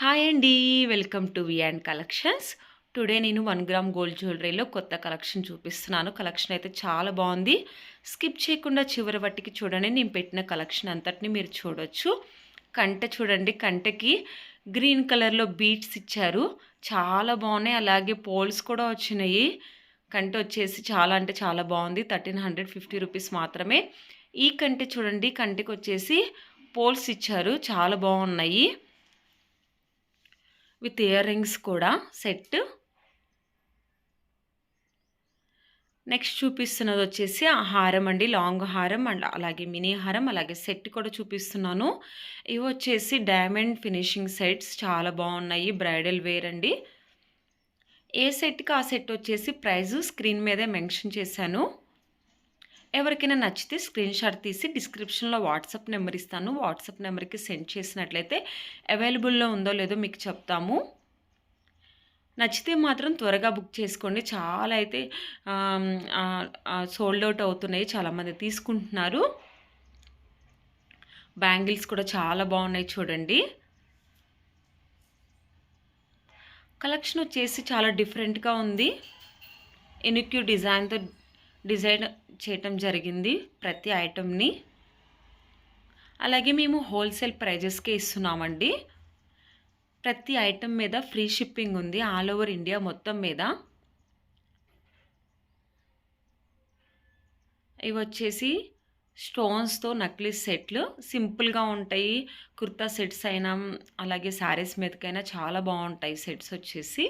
Hi అండి. Welcome to V and collections. Today నేను 1 gram gold జ్యువెలరీలో కొత్త కలెక్షన్ చూపిస్తున్నాను. కలెక్షన్ అయితే చాలా బాగుంది. స్కిప్ చేయకుండా చివరి వట్టికి చూడండి. నేను పెట్టిన కలెక్షన్ అంతటిని మీరు చూడొచ్చు. కంటె చూడండి, కంటెకి గ్రీన్ కలర్‌లో బీడ్స్ ఇచ్చారు. చాలా బాగున్నాయి. అలాగే పోల్స్ కూడా వచ్చినాయి. కంటె వచ్చేసి చాలా అంటే చాలా బాగుంది. 1350 రూపీస్ మాత్రమే. ఈ కంటె చూడండి, కంటెకి వచ్చేసి పోల్స్ ఇచ్చారు. చాలా బాగున్నాయి. విత్ ఇయర్ రింగ్స్ కూడా సెట్. నెక్స్ట్ చూపిస్తున్నది వచ్చేసి ఆ హారం అండి. లాంగ్ హారం అండ్ అలాగే మినీ హారం, అలాగే సెట్ కూడా చూపిస్తున్నాను. ఇవి వచ్చేసి డైమండ్ ఫినిషింగ్ సెట్స్ చాలా బాగున్నాయి. బ్రైడల్ వేర్ అండి. ఏ సెట్కి ఆ సెట్ వచ్చేసి ప్రైజు స్క్రీన్ మీదే మెన్షన్ చేశాను. ఎవరికైనా నచ్చితే స్క్రీన్ షాట్ తీసి డిస్క్రిప్షన్లో వాట్సాప్ నెంబర్ ఇస్తాను. వాట్సాప్ నెంబర్కి సెండ్ చేసినట్లయితే అవైలబుల్లో ఉందో లేదో మీకు చెప్తాము. నచ్చితే మాత్రం త్వరగా బుక్ చేసుకోండి. చాలా అయితే సోల్డ్ అవుట్ అవుతున్నాయి. చాలామంది తీసుకుంటున్నారు. బ్యాంగిల్స్ కూడా చాలా బాగున్నాయి చూడండి. కలెక్షన్ వచ్చేసి చాలా డిఫరెంట్గా ఉంది. ఎన్క్యూ డిజైన్తో డిజైన్ చేయటం జరిగింది ప్రతి ఐటెంని. అలాగే మేము హోల్సేల్ ప్రైజెస్కే ఇస్తున్నామండి. ప్రతి ఐటెం మీద ఫ్రీ షిప్పింగ్ ఉంది ఆల్ ఓవర్ ఇండియా మొత్తం మీద. ఇవి వచ్చేసి స్టోన్స్తో నక్లీస్ సెట్లు సింపుల్గా ఉంటాయి. కుర్తా సెట్స్ అయినా అలాగే శారీస్ మీదకైనా చాలా బాగుంటాయి సెట్స్ వచ్చేసి.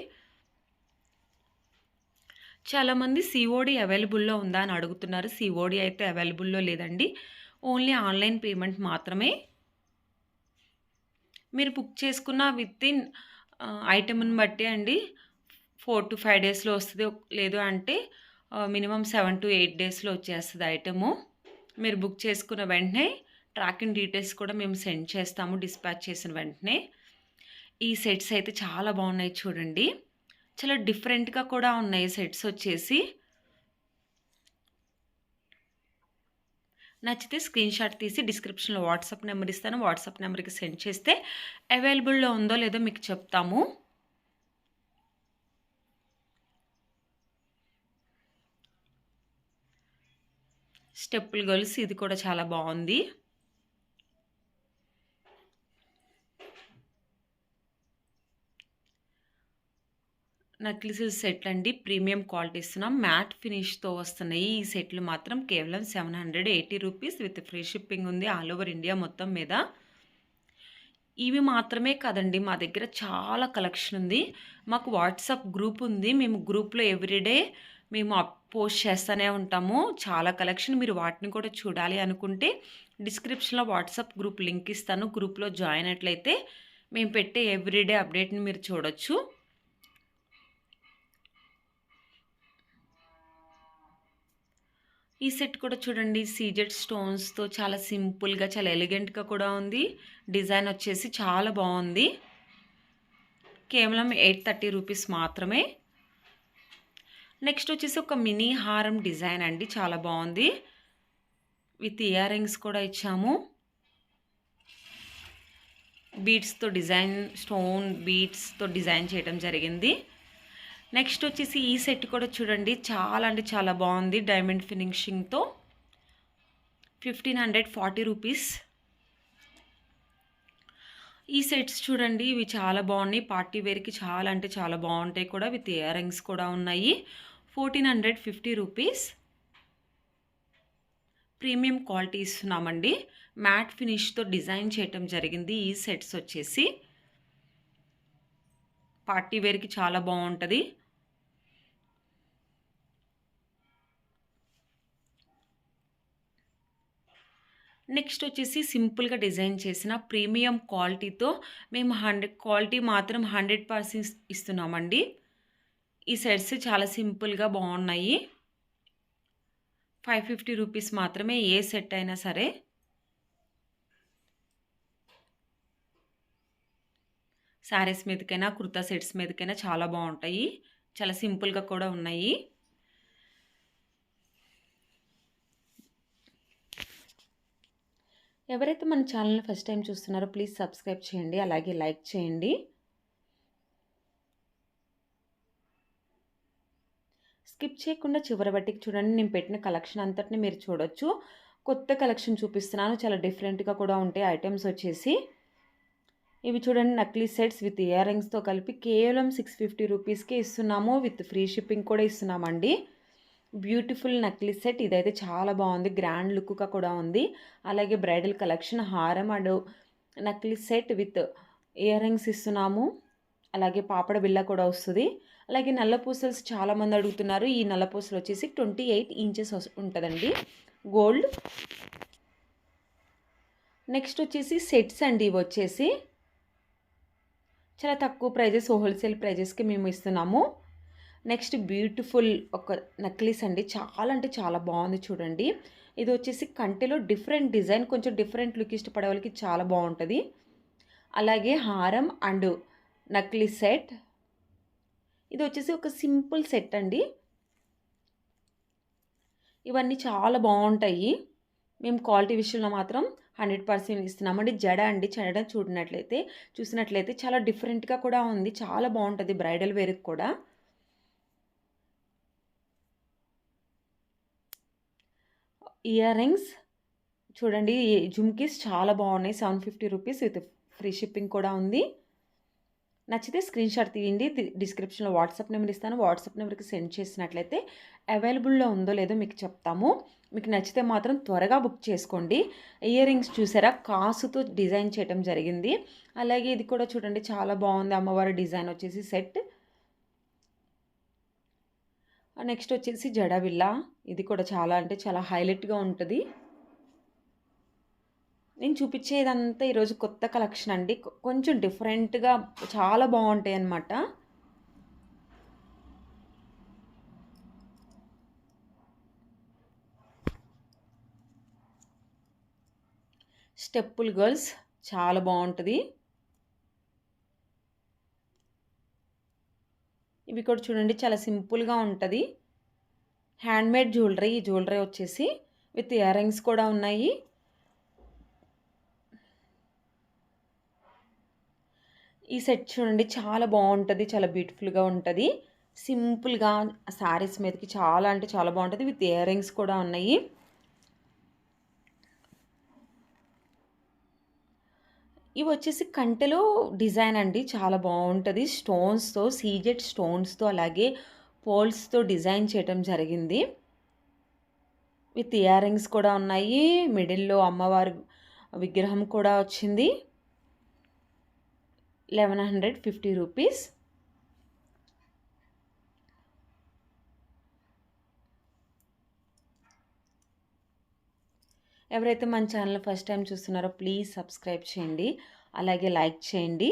చాలామంది సిఓడి అవైలబుల్లో ఉందా అని అడుగుతున్నారు. సిఓడి అయితే అవైలబుల్లో లేదండి. ఓన్లీ ఆన్లైన్ పేమెంట్ మాత్రమే. మీరు బుక్ చేసుకున్న వితిన్ ఐటెంని బట్టి అండి 4 to 5 డేస్లో వస్తుంది. లేదు అంటే మినిమం 7 to 8 డేస్లో వచ్చేస్తుంది ఐటెము. మీరు బుక్ చేసుకున్న వెంటనే ట్రాకింగ్ డీటెయిల్స్ కూడా మేము సెండ్ చేస్తాము డిస్పాచ్ చేసిన వెంటనే. ఈ సెట్స్ అయితే చాలా బాగున్నాయి చూడండి. చాలా డిఫరెంట్గా కూడా ఉన్నాయి సెట్స్ వచ్చేసి. నచ్చితే స్క్రీన్ షాట్ తీసి డిస్క్రిప్షన్లో వాట్సాప్ నెంబర్ ఇస్తాను. వాట్సాప్ నెంబర్కి సెండ్ చేస్తే అవైలబుల్లో ఉందో లేదో మీకు చెప్తాము. స్టెప్పులు గొలుసు ఇది కూడా చాలా బాగుంది. నక్లీసెస్ సెట్ అండి. ప్రీమియం క్వాలిటీ ఇస్తున్నాం. మ్యాట్ ఫినిష్తో వస్తున్నాయి ఈ సెట్లు మాత్రం. కేవలం 780 రూపీస్ విత్ ఫ్రీ షిప్పింగ్ ఉంది ఆల్ ఓవర్ ఇండియా మొత్తం మీద. ఇవి మాత్రమే కాదండి, మా దగ్గర చాలా కలెక్షన్ ఉంది. మాకు వాట్సాప్ గ్రూప్ ఉంది. మేము గ్రూప్లో ఎవ్రీడే మేము పోస్ట్ చేస్తూనే ఉంటాము చాలా కలెక్షన్. మీరు వాటిని కూడా చూడాలి అనుకుంటే డిస్క్రిప్షన్లో వాట్సాప్ గ్రూప్ లింక్ ఇస్తాను. గ్రూప్లో జాయిన్ అయినట్లయితే మేము పెట్టే ఎవ్రీడే అప్డేట్ని మీరు చూడొచ్చు. ఈ సెట్ కూడా చూడండి, సీజెడ్ స్టోన్స్తో చాలా సింపుల్గా చాలా ఎలిగెంట్గా కూడా ఉంది. డిజైన్ వచ్చేసి చాలా బాగుంది. కేవలం 830 రూపీస్ మాత్రమే. నెక్స్ట్ వచ్చేసి ఒక మినీ హారం డిజైన్ అండి. చాలా బాగుంది. విత్ ఇయర్ రింగ్స్ కూడా ఇచ్చాము. బీడ్స్తో డిజైన్, స్టోన్ బీడ్స్తో డిజైన్ చేయడం జరిగింది. నెక్స్ట్ వచ్చేసి ఈ సెట్ కూడా చూడండి, చాలా అంటే చాలా బాగుంది. డైమండ్ ఫినిషింగ్తో 1540 రూపీస్. ఈ సెట్స్ చూడండి, ఇవి చాలా బాగున్నాయి. పార్టీ వేర్కి చాలా అంటే చాలా బాగుంటాయి కూడా. విత్ ఇయర్ రింగ్స్ కూడా ఉన్నాయి. 1450 రూపీస్. ప్రీమియం క్వాలిటీ ఇస్తున్నామండి. మ్యాట్ ఫినిష్తో డిజైన్ చేయటం జరిగింది. ఈ సెట్స్ వచ్చేసి పార్టీ వేర్కి చాలా బాగుంటుంది. నెక్స్ట్ వచ్చేసి సింపుల్గా డిజైన్ చేసిన ప్రీమియం క్వాలిటీతో మేము క్వాలిటీ మాత్రం 100% ఇస్తున్నామండి. ఈ సెట్స్ చాలా సింపుల్గా బాగున్నాయి. 550 రూపీస్ మాత్రమే ఏ సెట్ అయినా సరే. శారీస్ మీదకైనా కుర్తా సెట్స్ మీదకైనా చాలా బాగుంటాయి. చాలా సింపుల్గా కూడా ఉన్నాయి. ఎవరైతే మన ఛానల్ని ఫస్ట్ టైం చూస్తున్నారో ప్లీజ్ సబ్స్క్రైబ్ చేయండి, అలాగే లైక్ చేయండి. స్కిప్ చేయకుండా చివరి వరకి చూడండి. నేను పెట్టిన కలెక్షన్ అంతటిని మీరు చూడొచ్చు. కొత్త కలెక్షన్ చూపిస్తున్నాను. చాలా డిఫరెంట్‌గా కూడా ఉంటాయి ఐటెమ్స్ వచ్చేసి. ఇవి చూడండి నక్లీ సెట్స్ విత్ ఇయర్ రింగ్స్‌తో కలిపి కేవలం 650 రూపీస్‌కే ఇస్తున్నాము. విత్ ఫ్రీ షిప్పింగ్ కూడా ఇస్తున్నామండి. బ్యూటిఫుల్ నక్లీ సెట్ ఇదైతే చాలా బాగుంది. గ్రాండ్ లుక్‌గా కూడా ఉంది. అలాగే బ్రైడల్ కలెక్షన్ హారం అండ్ నక్లీ సెట్ విత్ ఇయర్ రింగ్స్ ఇస్తున్నాము. అలాగే పాపడ బిళ్ళ కూడా వస్తది. అలాగే నల్ల పూసల్స్ చాలామంది అడుగుతున్నారు. ఈ నల్ల పూసలు వచ్చేసి 28 ఇంచెస్ ఉంటదండి. గోల్డ్. నెక్స్ట్ వచ్చేసి సెట్స్ అండి ఇవొచ్చేసి. చాలా తక్కువ ప్రైజెస్ హోల్‌సేల్ ప్రైజెస్‌కి మేము ఇస్తున్నాము. నెక్స్ట్ బ్యూటిఫుల్ ఒక నెక్లెస్ అండి. చాలా అంటే చాలా బాగుంది చూడండి. ఇది వచ్చేసి కంటిలో డిఫరెంట్ డిజైన్ కొంచెం డిఫరెంట్ లుక్ ఇష్టపడే వాళ్ళకి చాలా బాగుంటుంది. అలాగే హారం అండ్ నక్లీ సెట్. ఇది వచ్చేసి ఒక సింపుల్ సెట్ అండి. ఇవన్నీ చాలా బాగుంటాయి. మేము క్వాలిటీ విషయంలో మాత్రం 100% ఇస్తున్నామండి. జడ అండి. జడ చూసినట్లయితే చాలా డిఫరెంట్‌గా కూడా ఉంది. చాలా బాగుంటుంది బ్రైడల్ వేర్‌కి కూడా. ఇయర్ రింగ్స్ చూడండి. జుమ్కీస్ చాలా బాగున్నాయి. 750 రూపీస్ విత్ ఫ్రీ షిప్పింగ్ కూడా ఉంది. నచ్చితే స్క్రీన్ షాట్ తీయండి. డిస్క్రిప్షన్లో వాట్సాప్ నెంబర్ ఇస్తాను. వాట్సాప్ నెంబర్కి సెండ్ చేసినట్లయితే అవైలబుల్లో ఉందో లేదో మీకు చెప్తాము. మీకు నచ్చితే మాత్రం త్వరగా బుక్ చేసుకోండి. ఇయర్ రింగ్స్ చూసారా కాసుతో డిజైన్ చేయడం జరిగింది. అలాగే ఇది కూడా చూడండి చాలా బాగుంది. అమ్మవారి డిజైన్ వచ్చేసి సెట్. నెక్స్ట్ వచ్చేసి జడబిల్ల. ఇది కూడా చాలా అంటే చాలా హైలైట్గా ఉంటుంది. నేను చూపించేదంతా ఈరోజు కొత్త కలెక్షన్ అండి. కొంచెం డిఫరెంట్‌గా చాలా బాగుంటాయి అన్నమాట. స్టెప్పుల్ గర్ల్స్ చాలా బాగుంటుంది. ఇవి కూడా చూడండి చాలా సింపుల్‌గా ఉంటుంది. Handmade jewellery. ఈ జ్యువెలరీ వచ్చేసి విత్ ఇయర్ రింగ్స్ కూడా ఉన్నాయి. ఈ సెట్ చూడండి చాలా బాగుంటుంది. చాలా బ్యూటిఫుల్‌గా ఉంటుంది. సింపుల్‌గా శారీస్ మీదకి చాలా అంటే చాలా బాగుంటుంది. విత్ ఇయర్ రింగ్స్ కూడా ఉన్నాయి. ఇవి వచ్చేసి కంటెలో డిజైన్ అండి. చాలా బాగుంటుంది. స్టోన్స్‌తో సీజెడ్ స్టోన్స్‌తో అలాగే పోల్స్‌తో డిజైన్ చేయడం జరిగింది. విత్ ఇయర్ రింగ్స్ కూడా ఉన్నాయి. మిడిల్‌లో అమ్మవారి విగ్రహం కూడా వచ్చింది. 1150 రూపీస్. ఎవరైతే మన ఛానల్ ఫస్ట్ టైం చూస్తున్నారో ప్లీజ్ సబ్స్క్రైబ్ చేయండి. అలాగే లైక్ చేయండి.